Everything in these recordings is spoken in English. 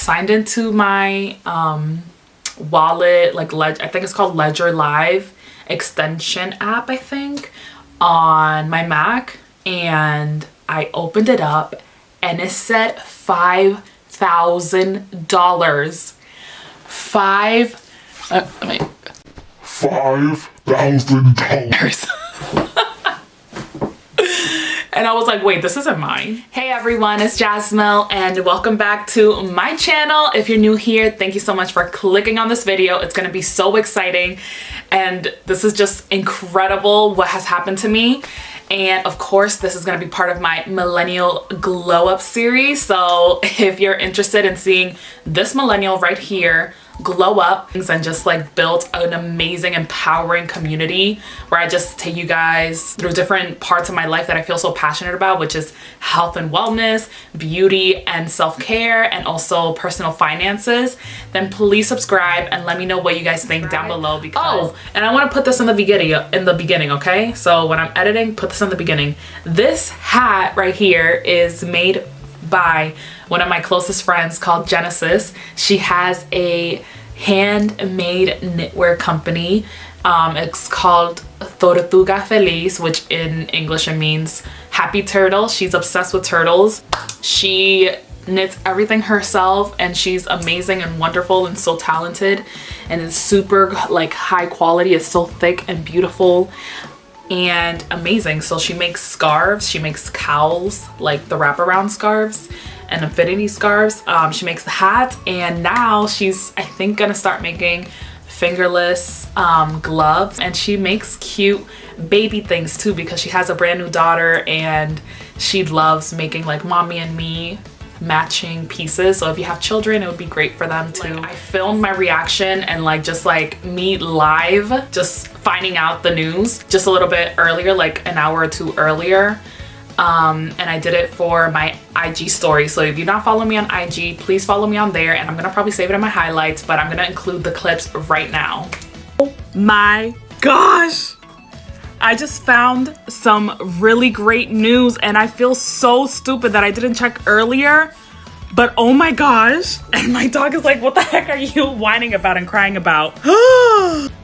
signed into my wallet, like I think it's called Ledger Live extension app, I think, on my Mac, and I opened it up and it said $5,000. $5,000. And I was like, wait, this isn't mine. Hey everyone, it's Jasmill and welcome back to my channel. If you're new here, thank you so much for clicking on this video. It's gonna be so exciting and this is just incredible what has happened to me. And of course, this is gonna be part of my Millennial Glow Up series. So if you're interested in seeing this millennial right here glow up and just like build an amazing, empowering community where I just take you guys through different parts of my life that I feel so passionate about, which is health and wellness, beauty and self-care, and also personal finances, then please subscribe and let me know what you guys think down below. Because and I want to put this in the beginning, okay? So when I'm editing, put this in the beginning. This hat right here is made by one of my closest friends called Genesis. She has a handmade knitwear company. It's called Tortuga Feliz, which in English it means happy turtle. She's obsessed with turtles. She knits everything herself and she's amazing and wonderful and so talented, and it's super like high quality. It's so thick and beautiful and amazing. So she makes scarves, she makes cowls, like the wraparound scarves and infinity scarves. She makes the hat, and now she's, I think, gonna start making fingerless gloves, and she makes cute baby things too because she has a brand new daughter and she loves making like mommy and me matching pieces. So if you have children, it would be great for them too. Like, I filmed my reaction and like just like me live, just finding out the news just a little bit earlier, like an hour or two earlier. And I did it for my IG story. So if you're not following me on IG, please follow me on there, and I'm gonna probably save it in my highlights, but I'm gonna include the clips right now. Oh my gosh, I just found some really great news and I feel so stupid that I didn't check earlier, but oh my gosh. And my dog is like, what the heck are you whining about and crying about?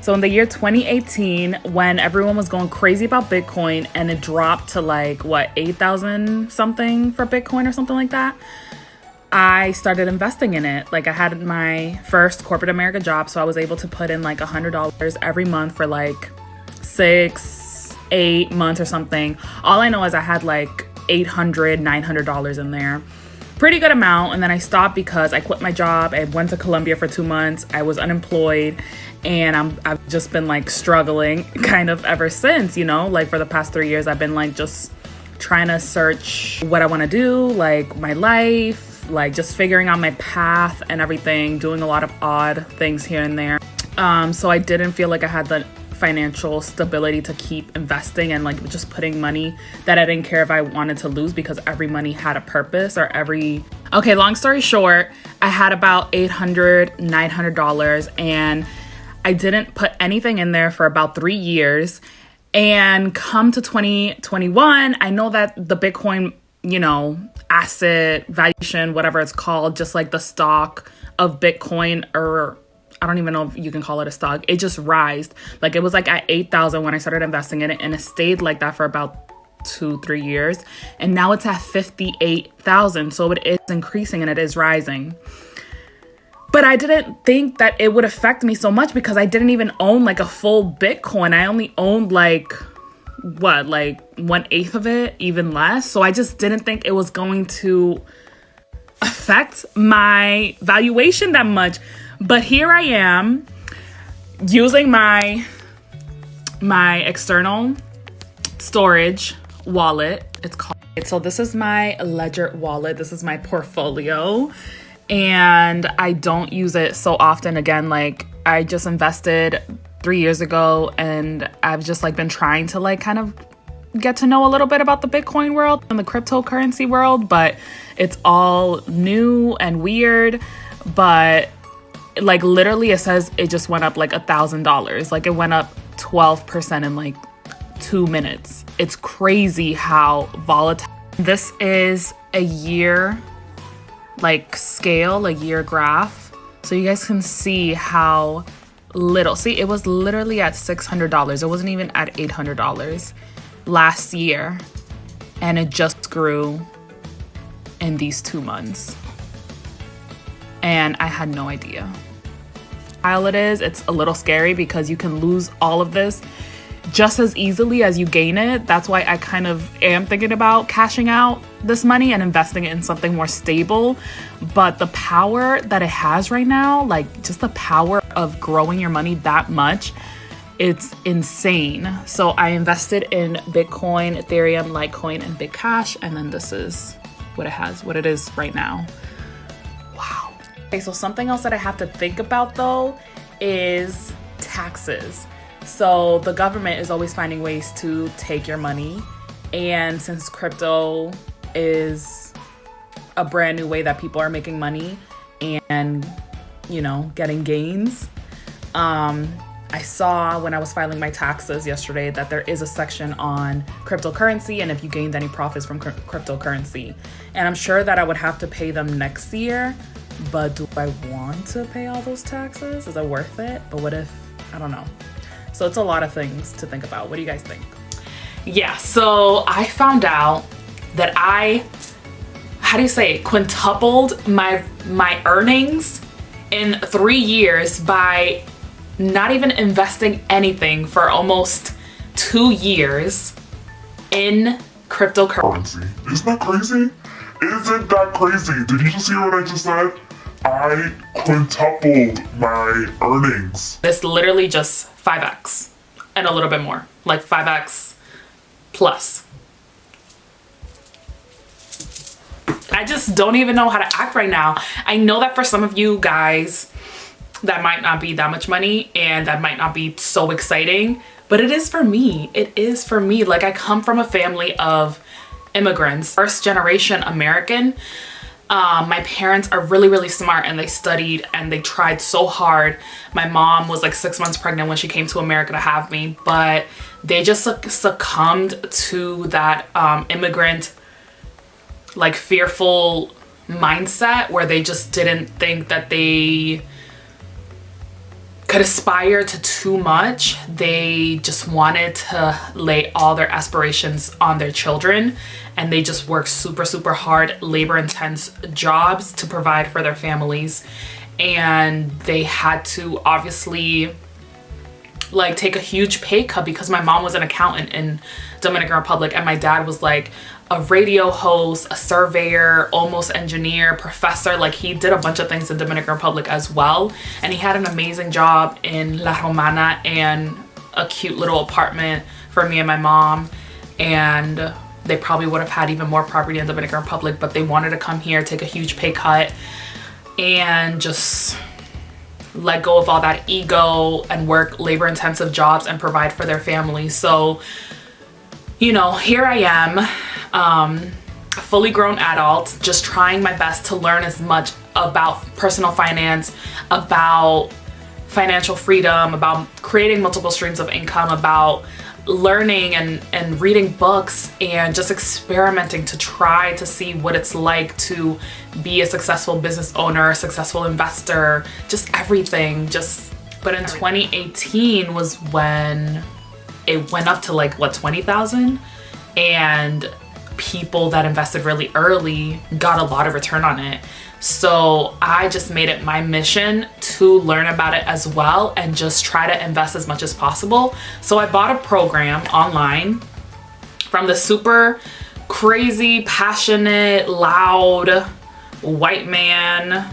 So in the year 2018, when everyone was going crazy about Bitcoin and it dropped to like, what, 8,000 something for Bitcoin or something like that, I started investing in it. Like I had my first corporate America job, so I was able to put in like $100 every month for like 6-8 months or something. All I know is I had like $800-900 in there. Pretty good amount. And then I stopped because I quit my job. I went to Colombia for 2 months. I was unemployed and I've just been like struggling kind of ever since, you know, like for the past 3 years, I've been like just trying to search what I want to do, like my life, like just figuring out my path and everything, doing a lot of odd things here and there. So I didn't feel like I had the financial stability to keep investing and like just putting money that I didn't care if I wanted to lose, because every money had a purpose, or okay, long story short, I had about $800-900 and I didn't put anything in there for about 3 years. And come to 2021, I know that the Bitcoin, you know, asset valuation, whatever it's called, just like the stock of Bitcoin, or I don't even know if you can call it a stock, it just rised. Like it was like at 8,000 when I started investing in it, and it stayed like that for about 2-3 years. And now it's at 58,000. So it is increasing and it is rising. But I didn't think that it would affect me so much because I didn't even own like a full Bitcoin. I only owned like, what, like 1/8 of it, even less. So I just didn't think it was going to affect my valuation that much. But here I am using my external storage wallet. It's called. So this is my Ledger wallet. This is my portfolio. And I don't use it so often. Again, like I just invested 3 years ago and I've just like been trying to like kind of get to know a little bit about the Bitcoin world and the cryptocurrency world, but it's all new and weird. But like literally it says it just went up like $1,000. Like it went up 12% in like 2 minutes. It's crazy how volatile. This is a year like scale, like year graph, so you guys can see how little. See, it was literally at $600. It wasn't even at $800 last year, and it just grew in these 2 months, and I had no idea. While it's a little scary because you can lose all of this just as easily as you gain it. That's why I kind of am thinking about cashing out this money and investing it in something more stable. But the power that it has right now, like just the power of growing your money that much, it's insane. So I invested in Bitcoin, Ethereum, Litecoin, and Big Cash, and then this is what it is right now. Wow. Okay, so something else that I have to think about though is taxes. So the government is always finding ways to take your money, and since crypto is a brand new way that people are making money and, you know, getting gains, I saw when I was filing my taxes yesterday that there is a section on cryptocurrency and if you gained any profits from cryptocurrency. And I'm sure that I would have to pay them next year, but do I want to pay all those taxes? Is it worth it? But what if, I don't know. So it's a lot of things to think about. What do you guys think? Yeah, so I found out that I, quintupled my earnings in 3 years by not even investing anything for almost 2 years in cryptocurrency. Isn't that crazy? Isn't that crazy? Did you just hear what I just said? I quintupled my earnings. It's literally just 5x and a little bit more, like 5x plus. I just don't even know how to act right now. I know that for some of you guys, that might not be that much money and that might not be so exciting, but it is for me. It is for me. Like, I come from a family of immigrants, first generation American. My parents are really, really smart and they studied and they tried so hard. My mom was like 6 months pregnant when she came to America to have me, but they just succumbed to that immigrant, like, fearful mindset where they just didn't think that they could aspire to too much. They just wanted to lay all their aspirations on their children, and they just worked super, super hard, labor intense jobs to provide for their families. And they had to obviously like take a huge pay cut because my mom was an accountant in Dominican Republic and my dad was like a radio host, a surveyor, almost engineer, professor. Like, he did a bunch of things in Dominican Republic as well. And he had an amazing job in La Romana and a cute little apartment for me and my mom. And they probably would have had even more property in Dominican Republic, but they wanted to come here, take a huge pay cut, and just let go of all that ego and work labor intensive jobs and provide for their family. So, you know, here I am, a fully grown adult, just trying my best to learn as much about personal finance, about financial freedom, about creating multiple streams of income, about learning and reading books and just experimenting to try to see what it's like to be a successful business owner, a successful investor, just everything. But in 2018 was when it went up to like, what, 20,000? And people that invested really early got a lot of return on it. So I just made it my mission to learn about it as well and just try to invest as much as possible. So I bought a program online from the super crazy, passionate, loud white man.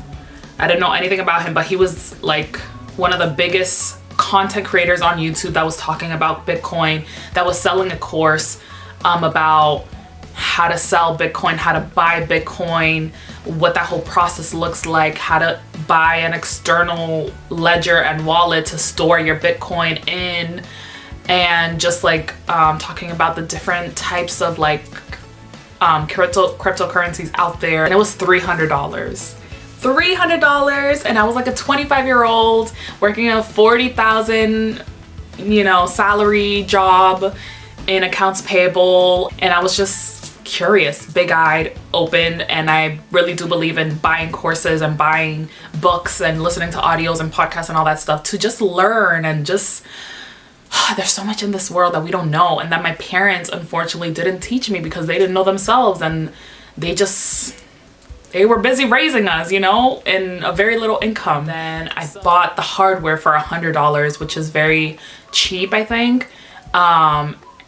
I didn't know anything about him, but he was like one of the biggest content creators on YouTube that was talking about Bitcoin, that was selling a course about how to sell Bitcoin, how to buy Bitcoin, what that whole process looks like, how to buy an external ledger and wallet to store your Bitcoin in, and just like talking about the different types of like cryptocurrencies out there. And it was $300. $300, and I was like a 25-year-old working a 40,000, you know, salary job in accounts payable, and I was just curious, big-eyed, open, and I really do believe in buying courses and buying books and listening to audios and podcasts and all that stuff to just learn and just there's so much in this world that we don't know and that my parents unfortunately didn't teach me because they didn't know themselves, and they were busy raising us, you know, in a very little income. Then I bought the hardware for $100, which is very cheap, I think.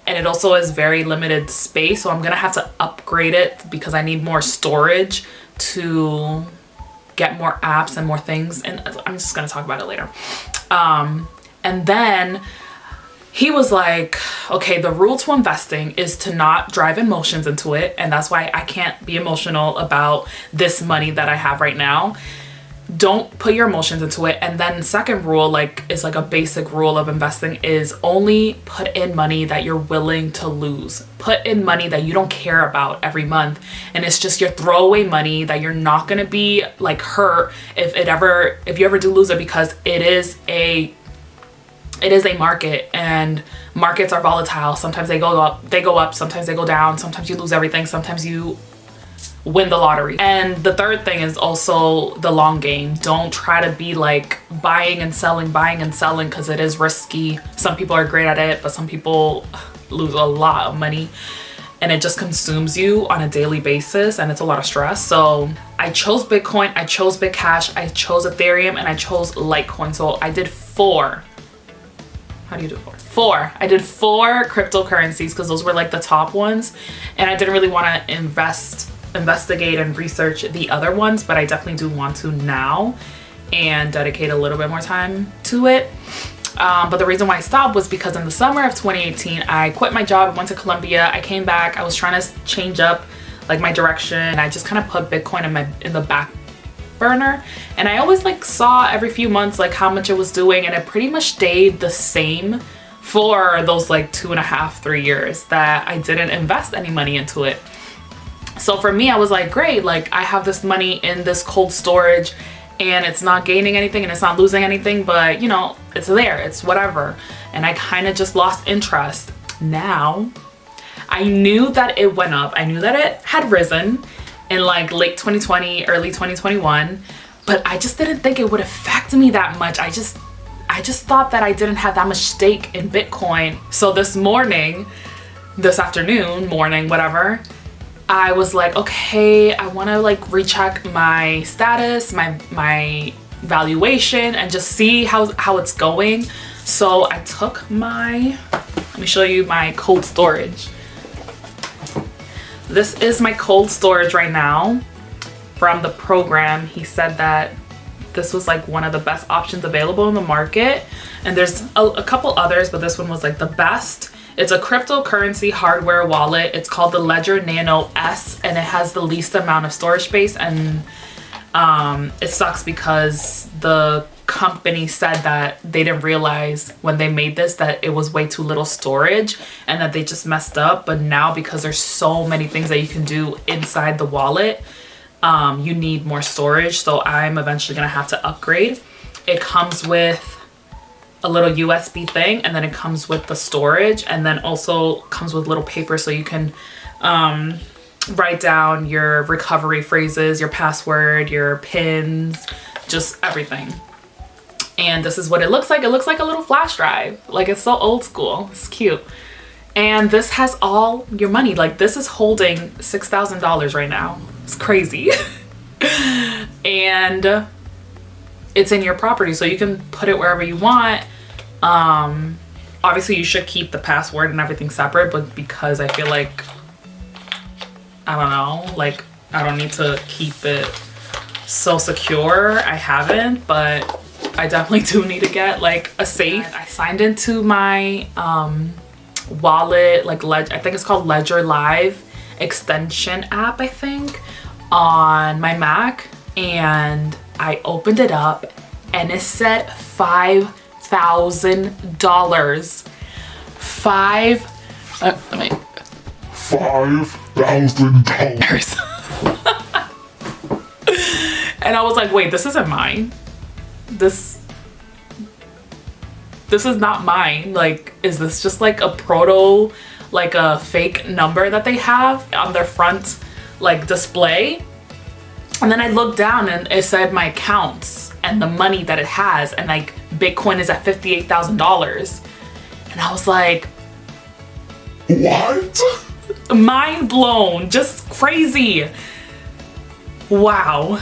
And it also is very limited space, so I'm gonna have to upgrade it because I need more storage to get more apps and more things, and I'm just gonna talk about it later. And then he was like, okay, the rule to investing is to not drive emotions into it, and that's why I can't be emotional about this money that I have right now. Don't put your emotions into it. And then second rule, like, is like a basic rule of investing, is only put in money that you're willing to lose. Put in money that you don't care about every month, and it's just your throwaway money that you're not gonna be like hurt if you ever do lose it, because it is a market, and markets are volatile. Sometimes they go up, sometimes they go down, sometimes you lose everything, sometimes you win the lottery. And the third thing is also the long game. Don't try to be like buying and selling, because it is risky. Some people are great at it, but some people lose a lot of money, and it just consumes you on a daily basis, and it's a lot of stress. So I chose Bitcoin, I chose Bitcash, I chose Ethereum, and I chose Litecoin. So I did four. How do you do four? I did 4 cryptocurrencies because those were like the top ones, and I didn't really want to investigate and research the other ones, but I definitely do want to now and dedicate a little bit more time to it. But the reason why I stopped was because in the summer of 2018, I quit my job, went to Colombia, I came back, I was trying to change up like my direction, and I just kind of put Bitcoin in the back burner, and I always like saw every few months like how much it was doing, and it pretty much stayed the same for those like 2.5-3 years that I didn't invest any money into it. So for me, I was like, great, like I have this money in this cold storage and it's not gaining anything and it's not losing anything, but you know, it's there, it's whatever. And I kind of just lost interest. Now I knew that it went up, I knew that it had risen in like late 2020, early 2021, but I just didn't think it would affect me that much. I just thought that I didn't have that much stake in Bitcoin. So this afternoon, whatever, I was like, okay, I want to like recheck my status, my valuation, and just see how it's going. So I took let me show you my cold storage. This is my cold storage right now from the program. He said that this was like one of the best options available in the market, and there's a couple others, but this one was like the best. It's a cryptocurrency hardware wallet. It's called the Ledger Nano S, and it has the least amount of storage space, and it sucks because the company said that they didn't realize when they made this that it was way too little storage and that they just messed up. But now, because there's so many things that you can do inside the wallet, you need more storage. So I'm eventually gonna have to upgrade. It comes with a little USB thing, and then it comes with the storage, and then also comes with little paper so you can write down your recovery phrases, your password, your pins, just everything. And this is what it looks like. It looks like a little flash drive. Like, it's so old school. It's cute. And this has all your money. Like, this is holding $6,000 right now. It's crazy. And it's in your property, so you can put it wherever you want. Obviously you should keep the password and everything separate, but because I feel like, I don't know, like I don't need to keep it so secure, I haven't, but I definitely do need to get like a safe. I signed into my wallet, like I think it's called Ledger Live extension app, I think, on my Mac, and I opened it up and it said $5,000. $5,000. And I was like, wait, this isn't mine. This is not mine. Like, is this just like a proto like a fake number that they have on their front like display. And then I looked down and it said my accounts and the money that it has, and like Bitcoin is at $58,000. And I was like, what? Mind blown, just crazy. Wow.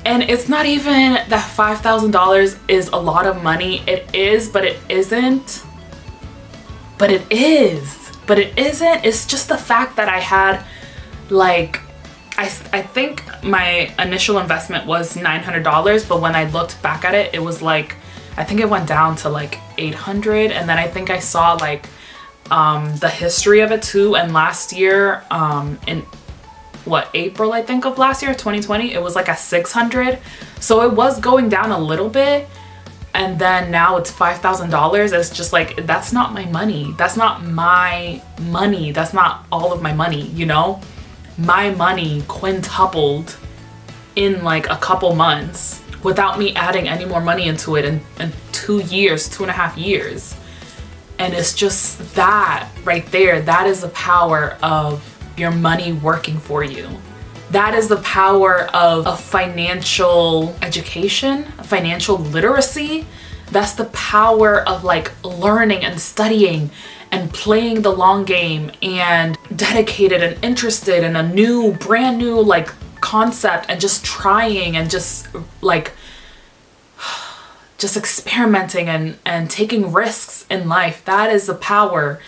And it's not even that $5,000 is a lot of money. It is, but it isn't. But it is, but it isn't. It's just the fact that I had like, I think my initial investment was $900, but when I looked back at it, it was like, I think it went down to like 800. And then I think I saw like the history of it too. And last year, in April, I think of last year, 2020, it was like at 600. So it was going down a little bit. And then now it's $5,000. It's just like, that's not my money. That's not my money. That's not all of my money, you know? My money quintupled in like a couple months without me adding any more money into it in 2 years, 2.5 years. And it's just that right there. That is the power of your money working for you. That is the power of a financial education, financial literacy. That's the power of like learning and studying and playing the long game and dedicated and interested in a brand new like concept, and just trying and just like just experimenting and taking risks in life. That is the power.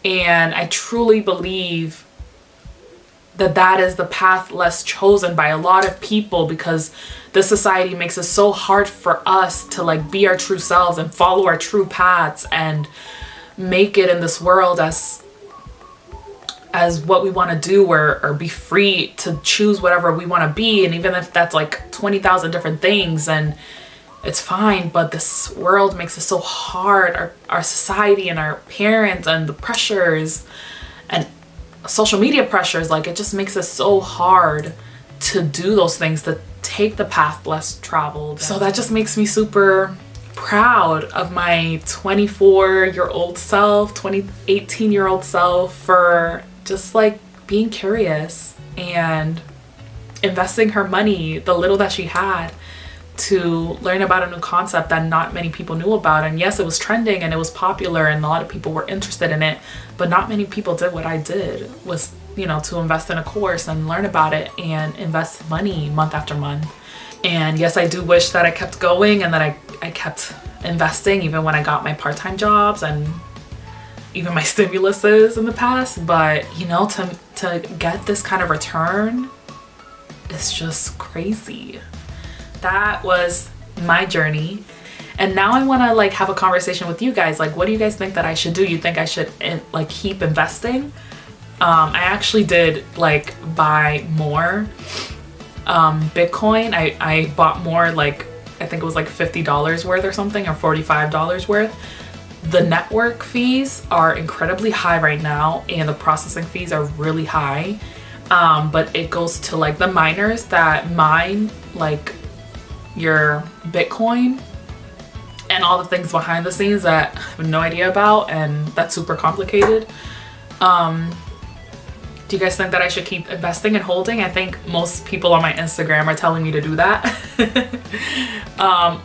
And I truly believe that is the path less chosen by a lot of people, because this society makes it so hard for us to like be our true selves and follow our true paths and make it in this world as what we want to do, or be free to choose whatever we want to be. And even if that's like 20,000 different things, and it's fine, but this world makes it so hard. Our society and our parents and the pressures and social media pressures, like it just makes it so hard to do those things, to take the path less traveled. So that just makes me super proud of my 24-year-old self, 18-year-old self, for just like being curious and investing her money, the little that she had, to learn about a new concept that not many people knew about. And yes, it was trending and it was popular and a lot of people were interested in it, but not many people did what I did, was, you know, to invest in a course and learn about it and invest money month after month. And yes, I do wish that I kept going and that I kept investing even when I got my part-time jobs and even my stimuluses in the past. But you know, to get this kind of return, it's just crazy. That was my journey. And now I want to like have a conversation with you guys. Like, what do you guys think that I should do? You think I should like keep investing? I actually did like buy more Bitcoin. I bought more, like I think it was like $50 worth or something, or $45 worth. The network fees are incredibly high right now, and the processing fees are really high. But it goes to like the miners that mine like your Bitcoin and all the things behind the scenes that I have no idea about, and that's super complicated. Do you guys think that I should keep investing and holding? I think most people on my Instagram are telling me to do that.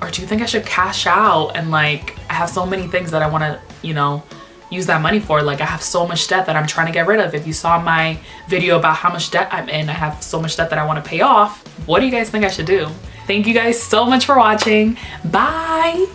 Or do you think I should cash out? And like, I have so many things that I want to, you know, use that money for. Like, I have so much debt that I'm trying to get rid of. If you saw my video about how much debt I'm in, I have so much debt that I want to pay off. What do you guys think I should do? Thank you guys so much for watching. Bye.